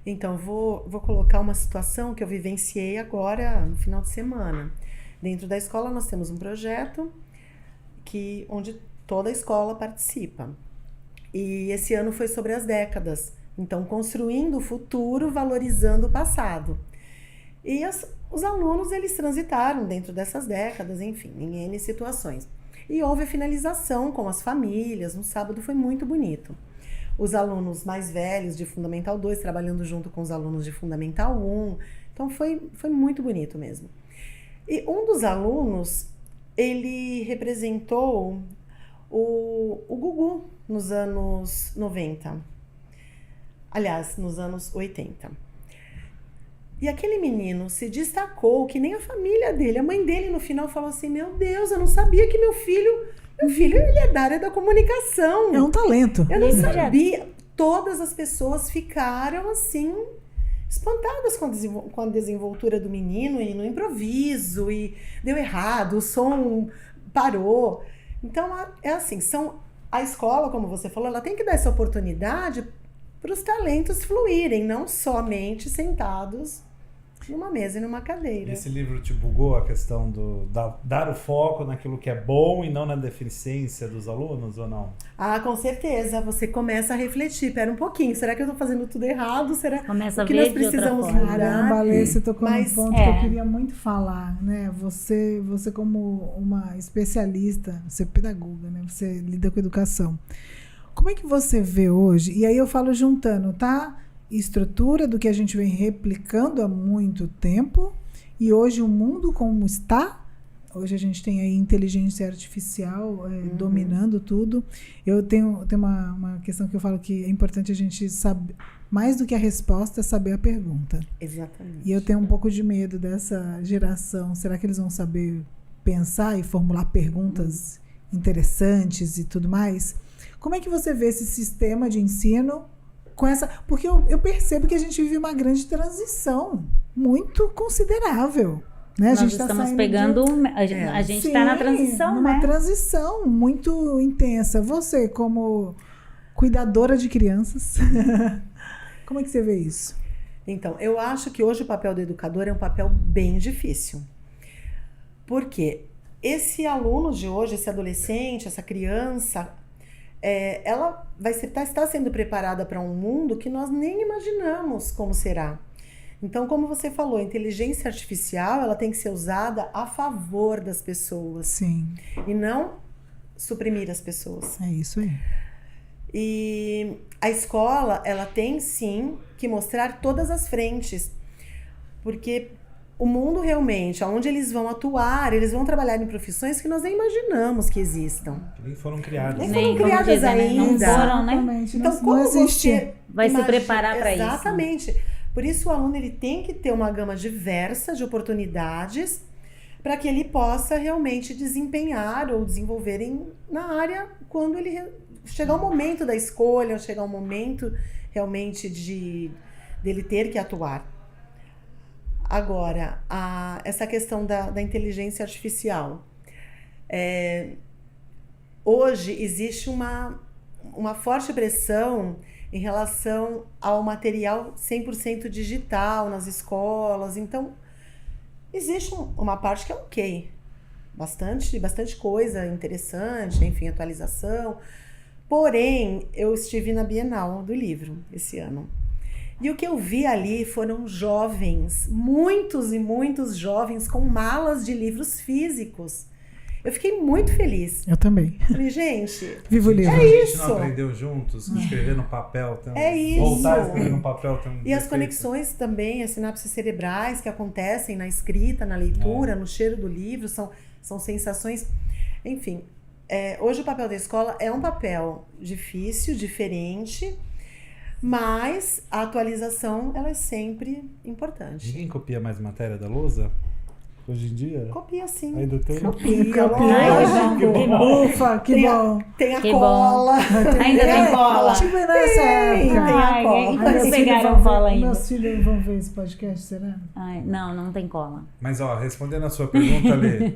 Então, vou colocar uma situação que eu vivenciei agora no final de semana. Dentro da escola nós temos um projeto onde toda a escola participa. E esse ano foi sobre as décadas. Então, construindo o futuro, valorizando o passado. E os alunos, eles transitaram dentro dessas décadas, enfim, em N situações. E houve a finalização com as famílias, no sábado foi muito bonito. Os alunos mais velhos de Fundamental 2 trabalhando junto com os alunos de Fundamental 1. Então foi muito bonito mesmo. E um dos alunos, ele representou o Gugu nos anos 90. Aliás, nos anos 80. E aquele menino se destacou que nem a família dele, a mãe dele no final falou assim, meu Deus, eu não sabia que meu filho ele é da área da comunicação. É um talento. Eu não sabia. Todas as pessoas ficaram assim, espantadas com a desenvoltura do menino e no improviso, e deu errado, o som parou. Então, é assim, a escola, como você falou, ela tem que dar essa oportunidade para os talentos fluírem, não somente sentados numa mesa e numa cadeira. Esse livro te bugou a questão dar o foco naquilo que é bom e não na deficiência dos alunos, ou não? Com certeza. Você começa a refletir. Pera um pouquinho, será que eu estou fazendo tudo errado? Será que nós precisamos mudar? Caramba, Lê, você tocou num ponto que eu queria muito falar, né? Você como uma especialista, você é pedagoga, né? Você lida com educação. Como é que você vê hoje? E aí eu falo juntando, tá? Estrutura do que a gente vem replicando há muito tempo e hoje o mundo como está, hoje a gente tem aí inteligência artificial dominando tudo. Eu tenho uma questão que eu falo que é importante a gente saber, mais do que a resposta, é saber a pergunta. Exatamente. E eu tenho um pouco de medo dessa geração. Será que eles vão saber pensar e formular perguntas interessantes e tudo mais? Como é que você vê esse sistema de ensino com essa... Porque eu percebo que a gente vive uma grande transição muito considerável. Né? Nós estamos pegando... A gente está na transição, numa transição muito intensa. Você, como cuidadora de crianças, como é que você vê isso? Então, eu acho que hoje o papel do educador é um papel bem difícil. Por quê? Esse aluno de hoje, esse adolescente, essa criança, ela está sendo preparada para um mundo que nós nem imaginamos como será. Então, como você falou, a inteligência artificial, ela tem que ser usada a favor das pessoas. Sim. E não suprimir as pessoas. É isso aí. E a escola, ela tem sim que mostrar todas as frentes, porque o mundo realmente, onde eles vão atuar, eles vão trabalhar em profissões que nós nem imaginamos que existam. Nem foram criadas. Nem Nem, foram como criadas dizem, né? Não ainda. foram, né? Exatamente. Então, não como existe. você Vai se imagina- preparar para isso. Exatamente. Por isso, o aluno ele tem que ter uma gama diversa de oportunidades para que ele possa realmente desempenhar ou desenvolver na área quando ele chegar o momento da escolha, ou chegar o momento realmente dele ter que atuar. Agora, essa questão da inteligência artificial. Hoje existe uma forte pressão em relação ao material 100% digital nas escolas. Então, existe uma parte que é ok. Bastante coisa interessante, enfim, atualização. Porém, eu estive na Bienal do Livro esse ano. E o que eu vi ali foram jovens, muitos e muitos jovens com malas de livros físicos. Eu fiquei muito feliz. Eu também. Falei, gente, Viva o livro. A gente isso. não aprendeu juntos, escrever no papel. É isso. Voltar a escrever no papel. Tem um E as defeito. conexões também, as sinapses cerebrais que acontecem na escrita, na leitura, no cheiro do livro, são sensações. Enfim, hoje o papel da escola é um papel difícil, diferente, mas a atualização ela é sempre importante. Ninguém copia mais matéria da lousa? Hoje em dia? Copia sim. Ainda tem? Copia, Ai, que lógico. bom. Ufa, que Tem bom. Tem a Que cola. Ainda tem cola. Tipo nessa época. Ai, cola. e Ai, quando meus pegaram filhos vão cola ver- ainda? Meus filhos vão ver esse podcast, será? Ai, não tem cola. Mas, ó, respondendo a sua pergunta, Lê,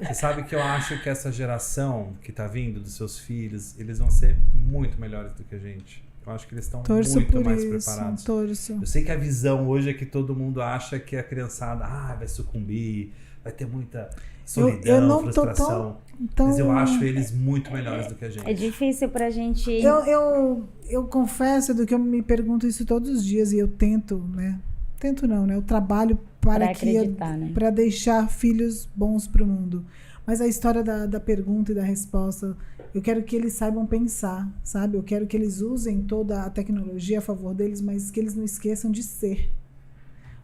você sabe que eu acho que essa geração que tá vindo dos seus filhos, eles vão ser muito melhores do que a gente. Eu acho que eles estão Torço muito por mais isso. preparados. Torço. Eu sei que a visão hoje é que todo mundo acha que a criançada vai sucumbir, vai ter muita solidão, eu não tô frustração. tão- Mas eu acho eles muito melhores do que a gente. É difícil pra gente. Eu confesso do que eu me pergunto isso todos os dias e eu tento, né? Tento não, né? Eu trabalho para acreditar, né? para deixar filhos bons para o mundo. Mas a história da pergunta e da resposta, eu quero que eles saibam pensar, sabe? Eu quero que eles usem toda a tecnologia a favor deles, mas que eles não esqueçam de ser.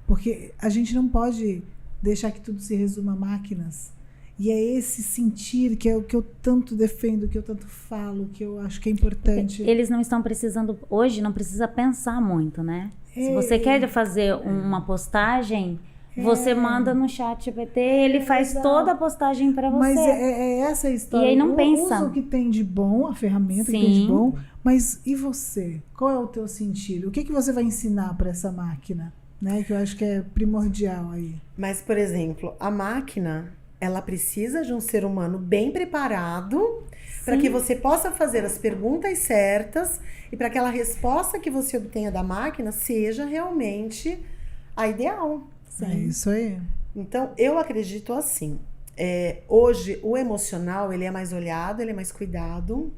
Porque a gente não pode deixar que tudo se resuma a máquinas. E é esse sentir que é o que eu tanto defendo, que eu tanto falo, que eu acho que é importante. Eles não estão precisando, hoje não precisa pensar muito, né? Se você quer fazer uma postagem, você manda no chat GPT, ele faz exato. toda a postagem para você. Mas é essa a história. E aí não pensa. Usa o que tem de bom, a ferramenta que Sim. tem de bom, mas e você? Qual é o teu sentido? O que você vai ensinar para essa máquina? Né? Que eu acho que é primordial aí. Mas, por exemplo, a máquina, ela precisa de um ser humano bem preparado para que você possa fazer as perguntas certas e para que aquela resposta que você obtenha da máquina seja realmente a ideal. É isso aí. Então, eu acredito assim. Hoje, o emocional, ele é mais olhado, ele é mais cuidado.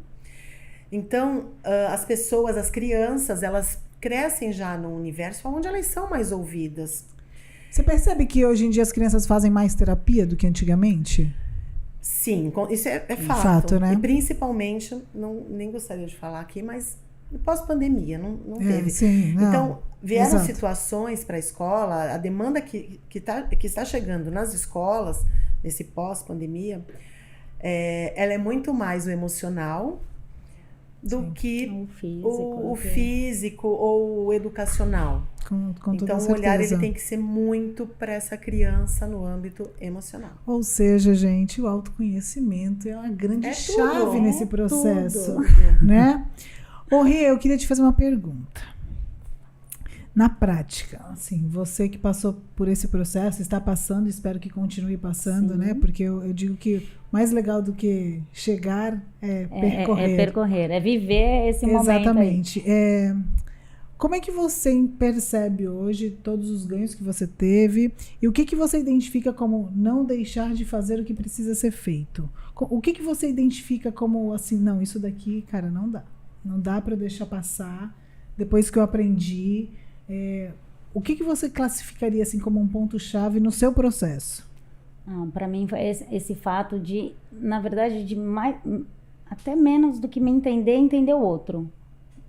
Então, as pessoas, as crianças, elas crescem já num universo onde elas são mais ouvidas. Você percebe que hoje em dia as crianças fazem mais terapia do que antigamente? Sim, isso é fato. Fato, né? E principalmente, nem gostaria de falar aqui, mas pós-pandemia, não teve. Sim, não. Então, vieram Exato. situações para a escola, a demanda que está chegando nas escolas, nesse pós-pandemia, ela é muito mais o emocional do que o físico ou o educacional. Com toda Então, o certeza. olhar ele tem que ser muito para essa criança no âmbito emocional. Ou seja, gente, o autoconhecimento é uma grande chave nesse processo, né? Ô, Rê, eu queria te fazer uma pergunta. Na prática, assim, você que passou por esse processo, está passando, espero que continue passando, né? Porque eu digo que mais legal do que chegar é percorrer. É percorrer, é viver esse momento aí. Exatamente. Como é que você percebe hoje todos os ganhos que você teve e o que você identifica como não deixar de fazer o que precisa ser feito? O que você identifica como assim, não, isso daqui, cara, não dá. Não dá para deixar passar. Depois que eu aprendi, o que você classificaria assim como um ponto-chave no seu processo? Para mim foi esse fato de, na verdade, de mais, até menos do que me entender o outro.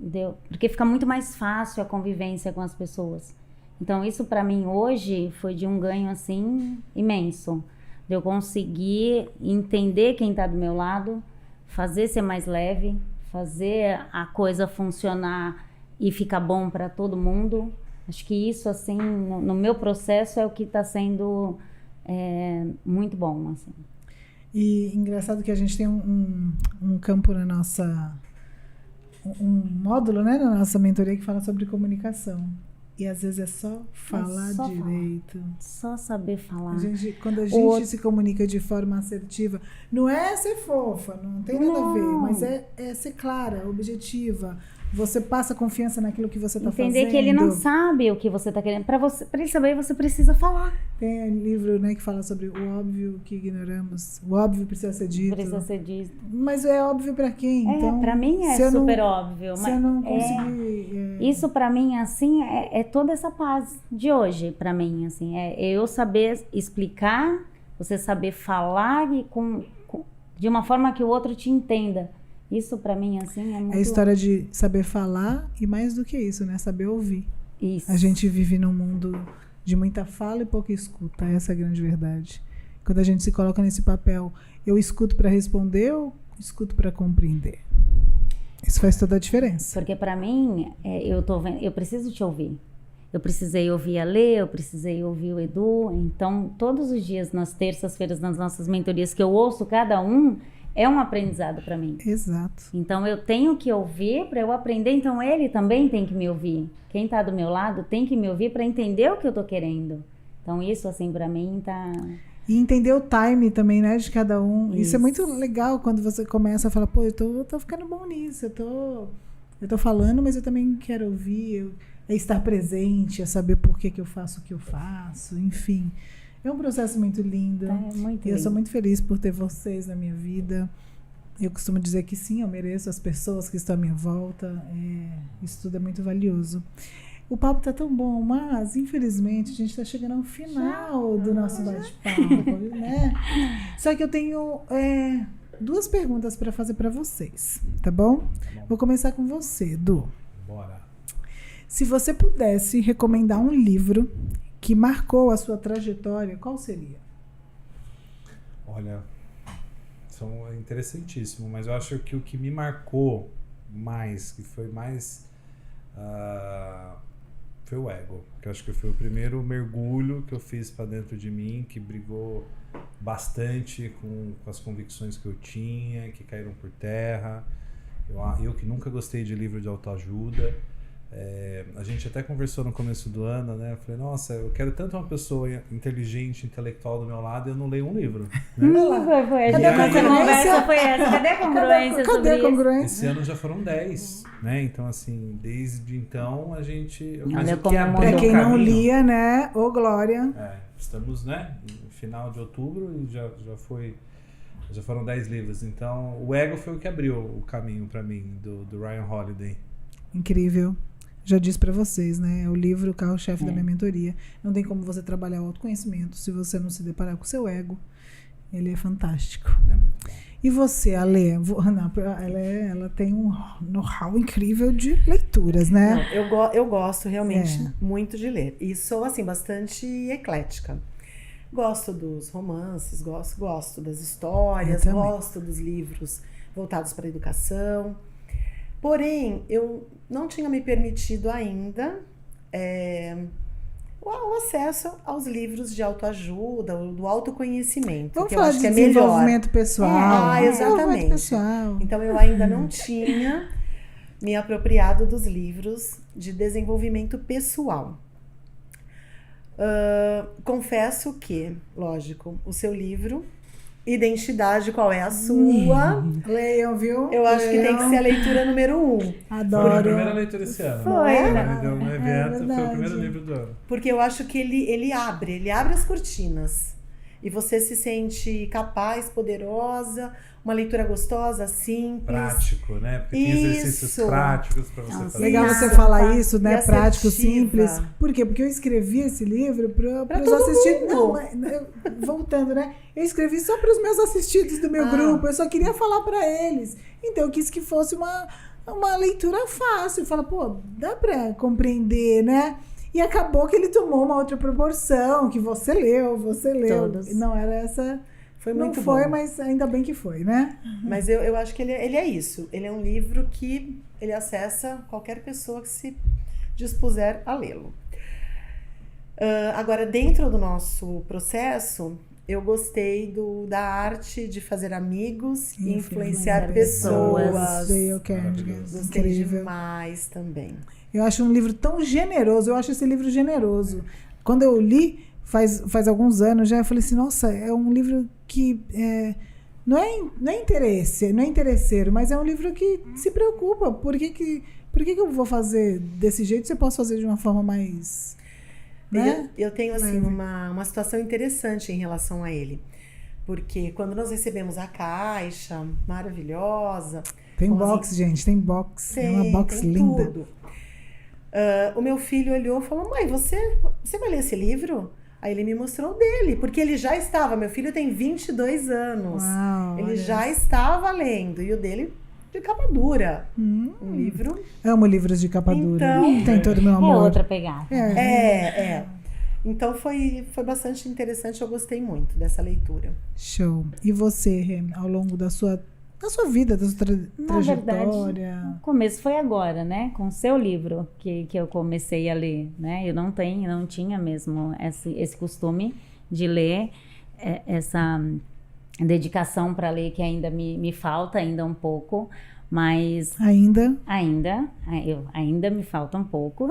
Entendeu? Porque fica muito mais fácil a convivência com as pessoas. Então isso para mim hoje foi de um ganho assim imenso. De eu conseguir entender quem está do meu lado, fazer ser mais leve, fazer a coisa funcionar e ficar bom para todo mundo. Acho que isso assim no meu processo é o que está sendo muito bom, assim. E engraçado que a gente tem um campo na nossa... um módulo, né, na nossa mentoria que fala sobre comunicação. E às vezes é só falar direito. Só saber falar. Quando a gente se comunica de forma assertiva, não é ser fofa, não tem nada a ver, mas é ser clara, objetiva. Você passa confiança naquilo que você está fazendo. Entender que ele não sabe o que você está querendo. Para ele saber, você precisa falar. Tem um livro, né, que fala sobre o óbvio que ignoramos. O óbvio precisa ser dito. Precisa ser dito. Mas é óbvio para quem? Então, para mim é super óbvio. Se eu não conseguir... Isso para mim, assim, é toda essa paz de hoje, para mim, assim. É eu saber explicar, você saber falar e de uma forma que o outro te entenda. Isso para mim, assim, é muito... É a história de saber falar e mais do que isso, né? Saber ouvir. Isso. A gente vive num mundo de muita fala e pouca escuta. Essa é a grande verdade. Quando a gente se coloca nesse papel, eu escuto para responder ou escuto para compreender? Isso faz toda a diferença. Porque para mim, eu preciso te ouvir. Eu precisei ouvir a Lê, eu precisei ouvir o Edu. Então, todos os dias, nas terças-feiras, nas nossas mentorias, que eu ouço cada um... é um aprendizado para mim. Exato. Então eu tenho que ouvir para eu aprender, então ele também tem que me ouvir. Quem tá do meu lado tem que me ouvir para entender o que eu tô querendo. Então isso assim para mim tá... E entender o time também, né, de cada um. Isso é muito legal quando você começa a falar, pô, eu tô ficando bom nisso, eu tô falando, mas eu também quero ouvir, é estar presente, é saber por que eu faço o que eu faço, enfim. É um processo muito lindo. Muito e eu sou muito feliz por ter vocês na minha vida. Eu costumo dizer que sim, eu mereço as pessoas que estão à minha volta. Isso tudo é muito valioso. O papo está tão bom, mas infelizmente a gente está chegando ao final do nosso bate-papo, né? Só que eu tenho 2 perguntas para fazer para vocês, tá bom? Vou começar com você, Edu. Bora. Se você pudesse recomendar um livro que marcou a sua trajetória, qual seria? Olha, são interessantíssimo, mas eu acho que o que me marcou mais, que foi mais, foi o ego, que eu acho que foi o primeiro mergulho que eu fiz para dentro de mim, que brigou bastante com as convicções que eu tinha, que caíram por terra. Eu que nunca gostei de livro de autoajuda. A gente até conversou no começo do ano, né? Eu falei, nossa, eu quero tanto uma pessoa inteligente, intelectual do meu lado, e eu não leio um livro. Né? Foi. Cadê a conversa foi essa? Cadê a congruência Cadê a congruência? Esse ano já foram 10, né? Então, assim, desde então a gente... Olha como pra quem não lia, né? Ô, Glória. Estamos, né? No final de outubro e já foram 10 livros. Então, o ego foi o que abriu o caminho pra mim, do Ryan Holiday. Incrível. Já disse para vocês, né? É o livro, o carro-chefe da minha mentoria. Não tem como você trabalhar o autoconhecimento se você não se deparar com o seu ego. Ele é fantástico. É muito bom. E você, Ale? Ela tem um know-how incrível de leituras, né? Não, eu gosto realmente muito de ler. E sou, assim, bastante eclética. Gosto dos romances, gosto das histórias, gosto dos livros voltados para a educação. Porém, eu não tinha me permitido ainda o acesso aos livros de autoajuda, do autoconhecimento. Vamos que falar eu acho de que é desenvolvimento pessoal. Exatamente. Pessoal. Então, eu ainda não tinha me apropriado dos livros de desenvolvimento pessoal. Confesso que, lógico, o seu livro Identidade, qual é a sua? Leiam, viu? Eu acho que tem que ser a leitura número 1. Foi a Adoro. primeira leitura esse ano. Foi, né? né? Me deu um evento, foi o verdade. primeiro livro do ano. Porque eu acho que ele abre as cortinas. E você se sente capaz, poderosa, uma leitura gostosa, simples. Prático, né? Porque tem exercícios Isso. práticos para você fazer. Legal Isso, você falar tá? isso, né? E Prático, assertiva. simples. Por quê? Porque eu escrevi esse livro para os todo assistidos. mundo. Não, mas, voltando, né? Eu escrevi só para os meus assistidos do meu grupo. Eu só queria falar para eles. Então eu quis que fosse uma leitura fácil. Fala, pô, dá para compreender, né? E acabou que ele tomou uma outra proporção, que você leu. Todos. Não era essa. Foi Não muito foi, bom. mas ainda bem que foi, né? Mas eu acho que ele é isso. Ele é um livro que ele acessa qualquer pessoa que se dispuser a lê-lo. Agora, dentro do nosso processo, eu gostei da arte de fazer amigos e influenciar pessoas. Dale Carnegie. Gostei Incrível. demais também. Eu acho um livro tão generoso. Eu acho esse livro generoso. Quando eu li, faz alguns anos já, eu falei assim, nossa, é um livro que não é interesse, não é interesseiro, mas é um livro que se preocupa. Por que eu vou fazer desse jeito se eu posso fazer de uma forma mais... Né? Eu tenho assim uma situação interessante em relação a ele. Porque quando nós recebemos a caixa maravilhosa... Tem como box, gente, tem box. É uma box tem linda. tudo. O meu filho olhou e falou, mãe, você vai ler esse livro? Aí ele me mostrou o dele, porque ele já estava, meu filho tem 22 anos. Uau, ele olha já isso. estava lendo, e o dele de capa dura. Um livro. Amo livros de capa dura. Então- Tem todo o meu É amor. outra pegada. Então foi bastante interessante, eu gostei muito dessa leitura. Show. E você, Rê, ao longo da sua vida, da sua Na verdade, trajetória? o começo foi agora, né? Com o seu livro que eu comecei a ler, né? Eu não tinha mesmo esse costume de ler, essa dedicação para ler que ainda me falta ainda um pouco, mas Ainda? ainda me falta um pouco.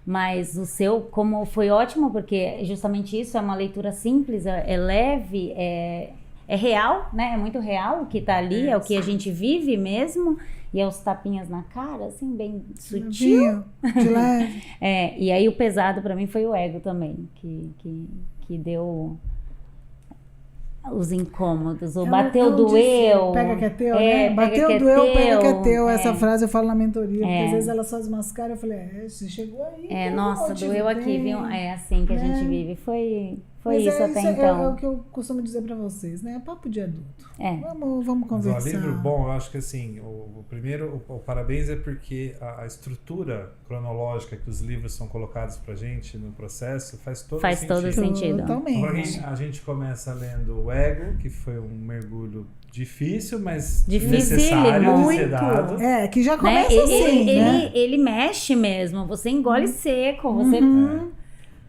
Mas o seu, como foi ótimo, porque justamente isso é uma leitura simples, é leve, é real, né? É muito real o que tá ali, é o que a gente vive mesmo, e é os tapinhas na cara, assim, bem sutil. De leve. E aí o pesado pra mim foi o ego também, que deu os incômodos, o bateu, doeu. Pega que é teu, É, né? pega Bateu, que é doeu, pega que é teu. teu. Essa frase eu falo na mentoria, porque É. às vezes ela só desmascara. Eu falei, você chegou aí. Nossa, te doeu aqui, bem. viu? É assim que a gente Né? vive. Foi Mas isso até então. É o que eu costumo dizer pra vocês, né? É papo de adulto. É. Vamos Mas, ó, conversar. livro bom, eu acho que assim, o primeiro, o parabéns é porque a estrutura cronológica que os livros são colocados pra gente no processo faz todo Faz sentido. todo sentido. Totalmente. A gente começa lendo o Ego, que foi um mergulho difícil, mas Dificílimo. necessário de ser Muito. dado. Que já Né? começa assim, né? Ele mexe mesmo, você engole seco, você...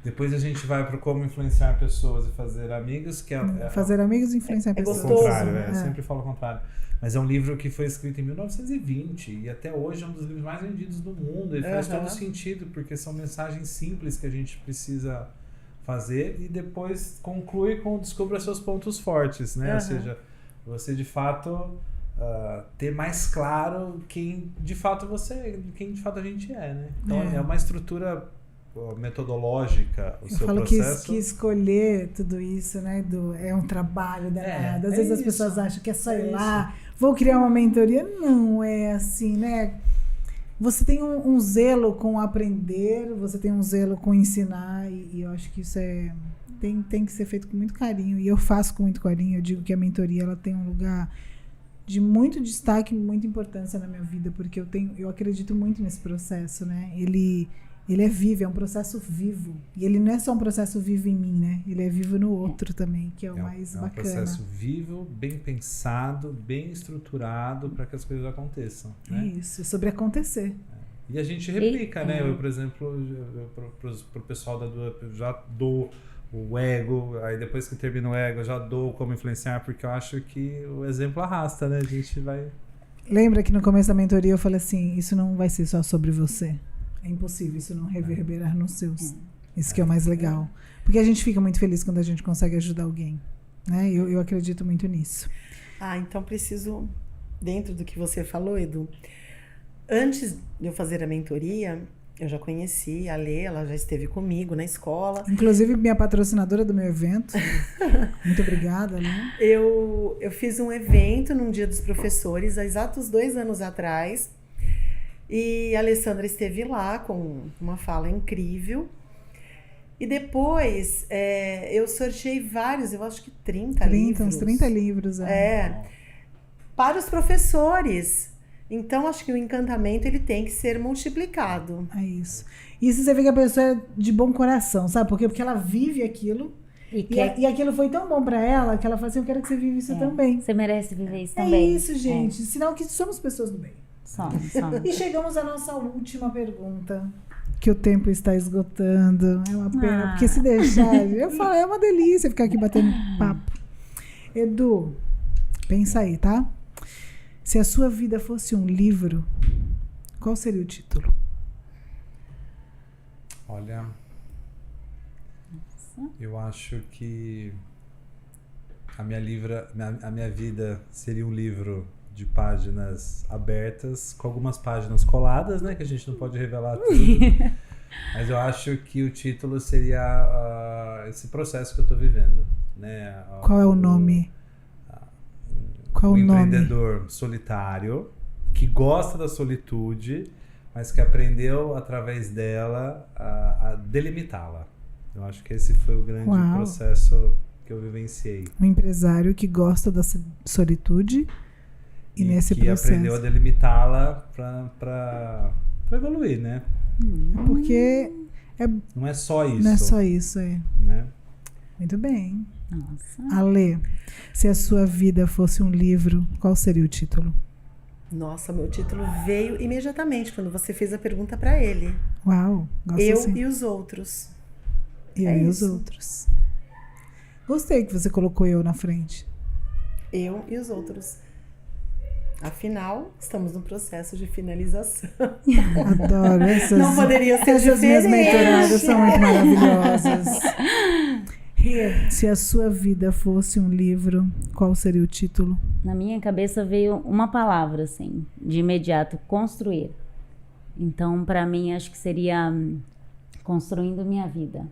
Depois a gente vai para como influenciar pessoas e fazer amigos, que Fazer amigos e influenciar pessoas. o gostoso, contrário, né? eu sempre falo o contrário. Mas é um livro que foi escrito em 1920 e até hoje é um dos livros mais vendidos do mundo. Ele faz todo sentido, porque são mensagens simples que a gente precisa fazer e depois conclui com descubra seus pontos fortes, né? Ou seja, você de fato ter mais claro quem de fato você é, quem de fato a gente é, né? Então é uma estrutura metodológica o Eu seu falo processo. que escolher tudo isso, né? É um trabalho danado. Às vezes as isso. pessoas acham que é só ir lá, vou criar uma mentoria. Não é assim, né? Você tem um zelo com aprender, você tem um zelo com ensinar, e eu acho que isso tem que ser feito com muito carinho. E eu faço com muito carinho. Eu digo que a mentoria ela tem um lugar de muito destaque, muita importância na minha vida, porque eu acredito muito nesse processo, né? Ele é vivo, é um processo vivo. E ele não é só um processo vivo em mim, né? Ele é vivo no outro também, que é o mais bacana. É um processo vivo, bem pensado, bem estruturado para que as coisas aconteçam. É Né? isso, sobre acontecer. E a gente replica, né? Eu, por exemplo, pro pessoal da DUP, eu já dou o Ego, aí depois que termina o Ego, eu já dou como influenciar, porque eu acho que o exemplo arrasta, né? A gente vai... Lembra que no começo da mentoria eu falei assim, isso não vai ser só sobre você. É impossível isso não reverberar nos seus. Isso que é o mais legal. Porque a gente fica muito feliz quando a gente consegue ajudar alguém. né? Eu acredito muito nisso. Então preciso, dentro do que você falou, Edu, antes de eu fazer a mentoria, eu já conheci a Lê, ela já esteve comigo na escola. Inclusive, minha patrocinadora do meu evento. Muito obrigada, né? Eu fiz um evento num Dia dos Professores, há exatos 2 anos atrás. E a Alessandra esteve lá com uma fala incrível. E depois, eu sorteei vários, eu acho que 30 livros. Uns 30 livros. Para os professores. Então, acho que o encantamento ele tem que ser multiplicado. É isso. Isso você vê que a pessoa é de bom coração, sabe por quê? Porque ela vive aquilo. E aquilo foi tão bom pra ela que ela fala assim, eu quero que você viva isso também. Você merece viver isso também. É isso, gente. Sinal que somos pessoas do bem. Somos. E chegamos à nossa última pergunta. Que o tempo está esgotando. É uma pena, porque se deixar... Eu falo, é uma delícia ficar aqui batendo papo. Edu, pensa aí, tá? Se a sua vida fosse um livro, qual seria o título? Olha, eu acho que a minha vida seria um livro de páginas abertas, com algumas páginas coladas, né? Que a gente não pode revelar tudo. Mas eu acho que o título seria esse processo que eu estou vivendo, né? Qual é o nome? Qual o nome? Empreendedor solitário, que gosta da solitude, mas que aprendeu através dela a delimitá-la. Eu acho que esse foi o grande processo que eu vivenciei. Um empresário que gosta da solitude e nesse que processo aprendeu a delimitá-la para evoluir, né? Porque não é só isso. Não é só isso, né? Muito bem. Nossa. Ale, se a sua vida fosse um livro, qual seria o título? Nossa, meu título veio imediatamente quando você fez a pergunta para ele. Uau, gosto assim. E os outros. Eu e os outros. Gostei que você colocou eu na frente. Eu e os outros. Afinal, estamos no processo de finalização. Adoro essas. Não poderia ser essas diferente. Minhas mentoradas são muito maravilhosas. Se a sua vida fosse um livro, qual seria o título? Na minha cabeça veio uma palavra, assim, de imediato: construir. Então, para mim, acho que seria construindo minha vida.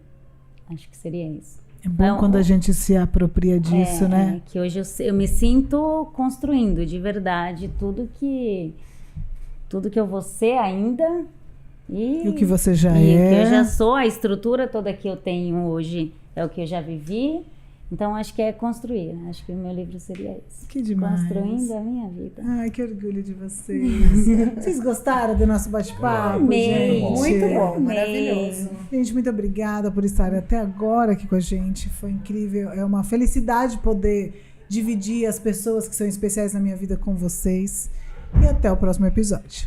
Acho que seria isso. É bom quando a gente se apropria disso, né? Que hoje eu me sinto construindo de verdade tudo que eu vou ser ainda e o que você já é. é. O que eu já sou, a estrutura toda que eu tenho hoje é o que eu já vivi. Então, acho que é construir. Acho que o meu livro seria esse. Que demais. Construindo a minha vida. Ai, que orgulho de vocês. Vocês gostaram do nosso bate-papo, Amei. gente? Muito bom, Amei. maravilhoso. Gente, muito obrigada por estar até agora aqui com a gente. Foi incrível. É uma felicidade poder dividir as pessoas que são especiais na minha vida com vocês. E até o próximo episódio.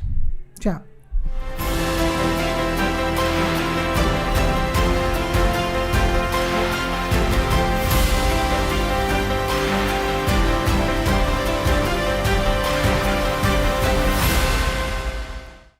Tchau.